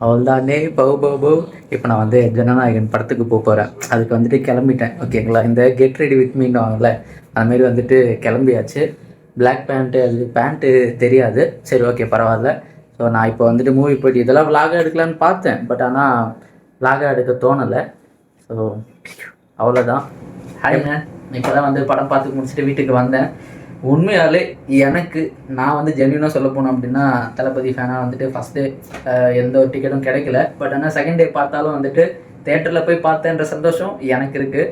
அவள்தானே பவு பவு பவு. இப்போ நான் வந்து ஜனநாயகன் படத்துக்கு போகிறேன். அதுக்கு வந்துட்டு கிளம்பிட்டேன். ஓகேங்களா, இந்த கெட் ரெடி வித் மீன்னு வாங்கல, அதுமாரி வந்துட்டு கிளம்பியாச்சு. பிளாக் பேண்ட்டு, அது பேண்ட்டு தெரியாது. சரி, ஓகே, பரவாயில்ல. ஸோ நான் இப்போ வந்துட்டு மூவி போயிட்டு இதெல்லாம் விலாகாக எடுக்கலான்னு பார்த்தேன். பட் ஆனால் விலாகாக எடுக்க தோணலை. ஸோ அவ்வளோதான். ஹாய் மேன், இப்போ தான் வந்து படம் பார்த்து முடிச்சுட்டு வீட்டுக்கு வந்தேன். உண்மையாலே எனக்கு நான் வந்து ஜென்யூனாக சொல்ல போனோம் அப்படின்னா தளபதி ஃபேனாக வந்துட்டு ஃபஸ்ட் டே எந்த ஒரு டிக்கெட்டும் கிடைக்கல. பட் ஆனால் செகண்ட் டே பார்த்தாலும் வந்துட்டு தேட்டரில் போய் பார்த்தேன்ற சந்தோஷம் எனக்கு இருக்குது.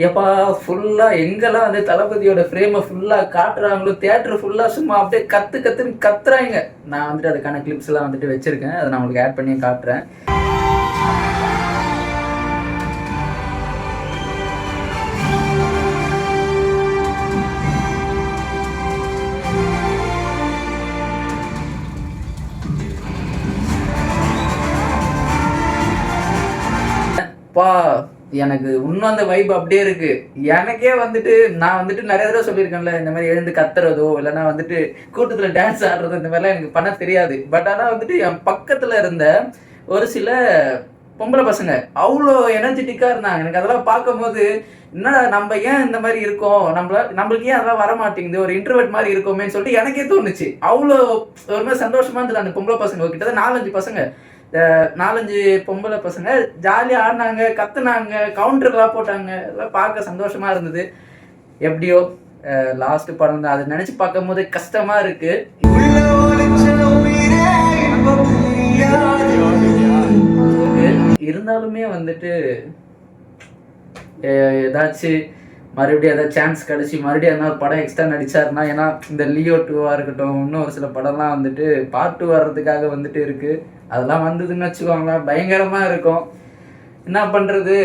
எப்போ ஃபுல்லாக எங்கெல்லாம் வந்து தளபதியோட ஃப்ரேமை ஃபுல்லாக காட்டுறாங்களோ, தேட்டர் ஃபுல்லாக சும்மா அப்படியே கத்துன்னு கத்துறாங்க. நான் வந்துட்டு அதுக்கான கிளிப்ஸ்லாம் வந்துட்டு வச்சுருக்கேன். அதை நான் உங்களுக்கு ஆட் பண்ணி காட்டுறேன். பா, எனக்கு இன்னும் அந்த வைப் அப்படியே இருக்கு. எனக்கே வந்துட்டு நான் வந்துட்டு நிறைய தடவை சொல்லியிருக்கேன்ல, இந்த மாதிரி எழுந்து கத்துறதோ இல்லைன்னா வந்துட்டு கூட்டத்தில் டான்ஸ் ஆடுறதோ இந்த மாதிரிலாம் எனக்கு பண்ண தெரியாது. பட் ஆனால் வந்துட்டு என் பக்கத்தில் இருந்த ஒரு சில பொம்பளை பசங்க அவ்வளோ எனர்ஜெட்டிக்காக இருந்தாங்க. எனக்கு அதெல்லாம் பார்க்கும்போது என்னடா நம்ம ஏன் இந்த மாதிரி இருக்கோம், நம்மளுக்கு ஏன் அதெல்லாம் வர மாட்டேங்குது, ஒரு இன்ட்ரோவர்ட் மாதிரி இருக்கோமேன்னு சொல்லிட்டு எனக்கே தோணுச்சு. அவ்வளோ ஒரு மாதிரி சந்தோஷமா இருந்தது. அந்த பொம்பளை பசங்க கிட்டத்தட்ட 4-5 பசங்க, 4-5 பொம்பளை பசங்க ஜாலியாக ஆடினாங்க, கத்துனாங்க, கவுண்டர்லாம் போட்டாங்க. அதெல்லாம் பார்க்க சந்தோஷமா இருந்தது. எப்படியோ லாஸ்ட் படம் தான், அதை நினைச்சு பார்க்கும் போது கஷ்டமா இருக்கு. இருந்தாலுமே வந்துட்டு ஏதாச்சும் மறுபடியும் ஏதாவது சான்ஸ் கிடச்சி மறுபடியும் எதனா ஒரு படம் எக்ஸ்ட்ரா நடிச்சாருன்னா, ஏன்னா இந்த லியோ 2 இருக்கட்டும், இன்னும் ஒரு சில படம்லாம் வந்துட்டு பார்ட் 2 வர்றதுக்காக வந்துட்டு இருக்கு. அதெல்லாம் வந்ததுன்னு வச்சுக்கோங்களேன், பயங்கரமா இருக்கும். என்ன பண்றது,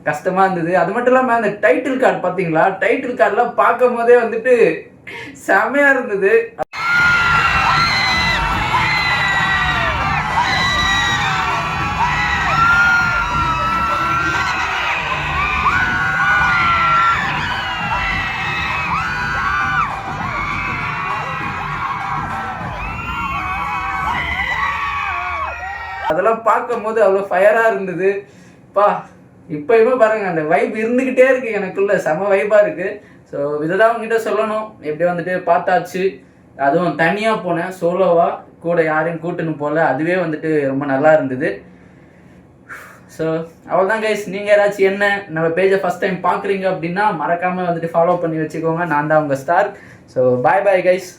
கஷ்டமா இருந்தது. அது மட்டும் இல்லாமல் அந்த டைட்டில் கார்டு பார்த்தீங்களா, டைட்டில் கார்டெலாம் பார்க்கும் போதே வந்துட்டு செமையா இருந்தது. அதெல்லாம் பார்க்கும் போது அவ்வளோ ஃபயராக இருந்தது. பா, இப்போயுமே பாருங்க அந்த வைப் இருந்துக்கிட்டே இருக்குது எனக்குள்ள, செம வைப்பாக இருக்குது. ஸோ இதைதான் உங்ககிட்ட சொல்லணும். எப்படி வந்துட்டு பார்த்தாச்சு, அதுவும் தனியாக போனேன், சோலோவாக, கூட யாரையும் கூட்டுன்னு போகல. அதுவே வந்துட்டு ரொம்ப நல்லா இருந்தது. ஸோ அவ்வளோதான் கைஸ். நீங்கள் யாராச்சும் என்ன நம்ம பேஜை ஃபஸ்ட் டைம் பார்க்குறீங்க அப்படின்னா மறக்காமல் வந்துட்டு ஃபாலோ பண்ணி வச்சுக்கோங்க. நான் தான் உங்கள் star. So bye bye guys.